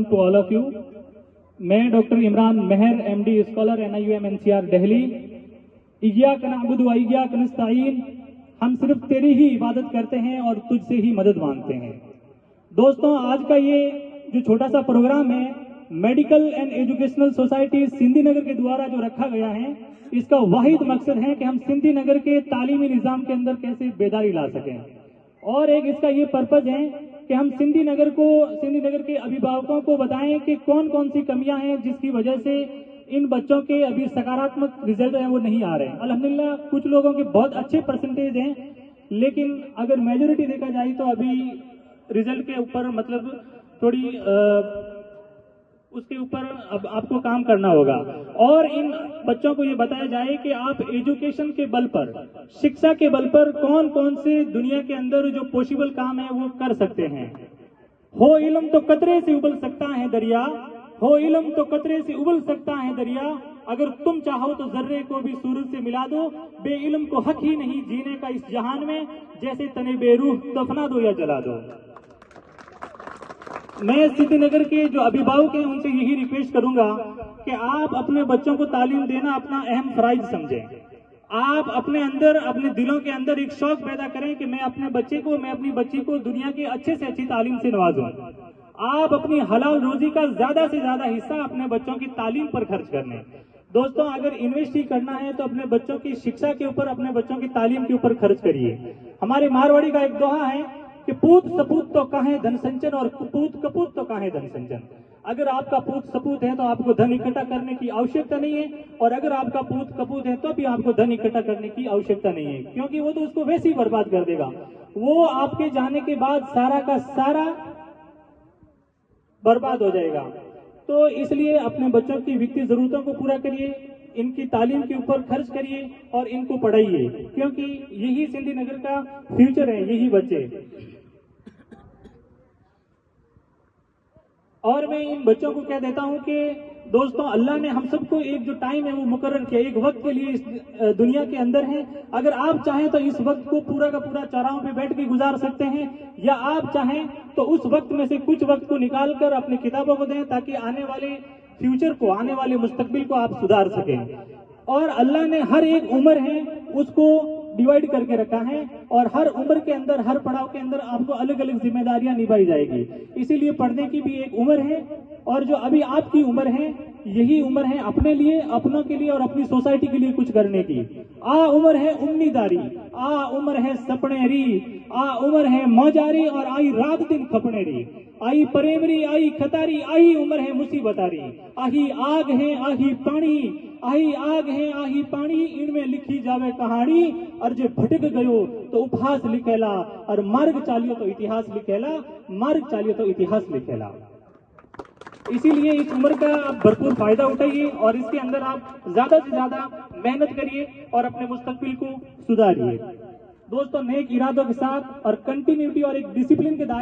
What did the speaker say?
to all of you. मैं doctor Imran Mehar MD scholar NIUM NCR Delhi. इय्याक नअबुदु व इय्याक नस्तईन, हम सिर्फ तेरी ही इबादत करते हैं और तुझसे ही मदद मांगते हैं। दोस्तों, आज का ये जो छोटा सा प्रोग्राम है medical and educational society Sindhi Nagar के द्वारा जो रखा गया है, इसका वाहिद मकसद है कि हम सिंधी नगर के तालीमी निज़ाम के अंदर कैसे बेदारी ला सकें, और एक इसका ये पर्पज है कि हम सिंधी नगर के अभिभावकों को बताएं कि कौन कौन सी कमियां हैं जिसकी वजह से इन बच्चों के अभी सकारात्मक रिजल्ट हैं वो नहीं आ रहे हैं। अल्हम्दुलिल्लाह कुछ लोगों के बहुत अच्छे परसेंटेज हैं, लेकिन अगर मेजोरिटी देखा जाए तो अभी रिजल्ट के ऊपर मतलब थोड़ी उसके ऊपर अब आपको काम करना होगा। और इन बच्चों को ये बताया जाए कि आप एजुकेशन के बल पर, शिक्षा के बल पर कौन कौन से दुनिया के अंदर जो पॉसिबल काम है वो कर सकते हैं। हो इल्म तो कतरे से उबल सकता है दरिया, हो इल्म तो कतरे से उबल सकता है दरिया, अगर तुम चाहो तो जर्रे को भी सूरज से मिला दो, बेइल्म को हक ही नहीं जीने का इस जहान में, जैसे तने बेरूह दफना दो या जला दो। मैं सिंधी नगर के जो अभिभावक हैं उनसे यही रिक्वेस्ट करूंगा कि आप अपने बच्चों को तालीम देना अपना अहम फराइज समझें। आप अपने अंदर, अपने दिलों के अंदर एक शौक पैदा करें कि मैं अपनी बच्ची को दुनिया की अच्छे से अच्छी तालीम से नवाजूं। आप अपनी हलाल रोजी का ज्यादा से ज्यादा हिस्सा अपने बच्चों की तालीम पर खर्च करने। दोस्तों, अगर इन्वेस्ट ही करना है तो अपने बच्चों की शिक्षा के ऊपर, अपने बच्चों की तालीम के ऊपर खर्च करिए। हमारे मारवाड़ी का एक दोहा है कि पूत सपूत तो काहे धन संचन और कुपूत कपूत तो काहे धन संचन। अगर आपका पूत सपूत है तो आपको धन इकट्ठा करने की आवश्यकता नहीं है, और अगर आपका पूत कपूत है तो भी आपको धन इकट्ठा करने की आवश्यकता नहीं है, क्योंकि वो तो उसको वैसे ही बर्बाद कर देगा। वो आपके जाने के बाद सारा का सारा बर्बाद हो जाएगा। तो इसलिए अपने बच्चों की वित्तीय जरूरतों को पूरा करिए, इनकी तालीम के ऊपर खर्च करिए और इनको पढ़ाइए, क्योंकि यही सिंधी नगर का फ्यूचर है, यही बच्चे। और मैं इन बच्चों को कह देता हूं कि दोस्तों, अल्लाह ने हम सबको एक जो टाइम है वो मुकर्रर किया, एक वक्त के लिए इस दुनिया के अंदर है। अगर आप चाहें तो इस वक्त को पूरा का पूरा चौराहों पे बैठ के गुजार सकते हैं, या आप चाहें तो उस वक्त में से कुछ वक्त को निकाल कर अपनी किताबों को दें, ताकि आने वाले फ्यूचर को, आने वाले मुस्तकबिल को आप सुधार सकें। और अल्लाह ने हर एक उम्र है उसको डिवाइड करके रखा है, और हर उम्र के अंदर, हर पड़ाव के अंदर आपको अलग अलग जिम्मेदारियां निभाई जाएगी। इसीलिए पढ़ने की भी एक उम्र है, और जो अभी आपकी उम्र है यही उम्र है अपने लिए, अपनों के लिए और अपनी सोसाइटी के लिए कुछ करने की। आ उम्र है उम्मीदारी, आ उम्र है सपनेरी, आ उम्र है मौजारी, और आई रात दिन खपनेरी, आई प्रेमरी, आई खतारी, आई उम्र है मुसीबतारी। आही आग है आही पानी, आही आग है आही पानी, इनमें लिखी जावे कहानी, और जो भटक गयो तो उपहास लिखेला, और मार्ग चालियो तो इतिहास लिखेला, मार्ग चालियो तो इतिहास लिखेला। इसीलिए इस उम्र का आप भरपूर फायदा उठाइए, और इसके अंदर आप ज्यादा से ज्यादा मेहनत करिए और अपने मुस्तकबिल को सुधारिए। दोस्तों, नेक इरादों के साथ और कंटिन्यूटी और एक डिसिप्लिन के दायरे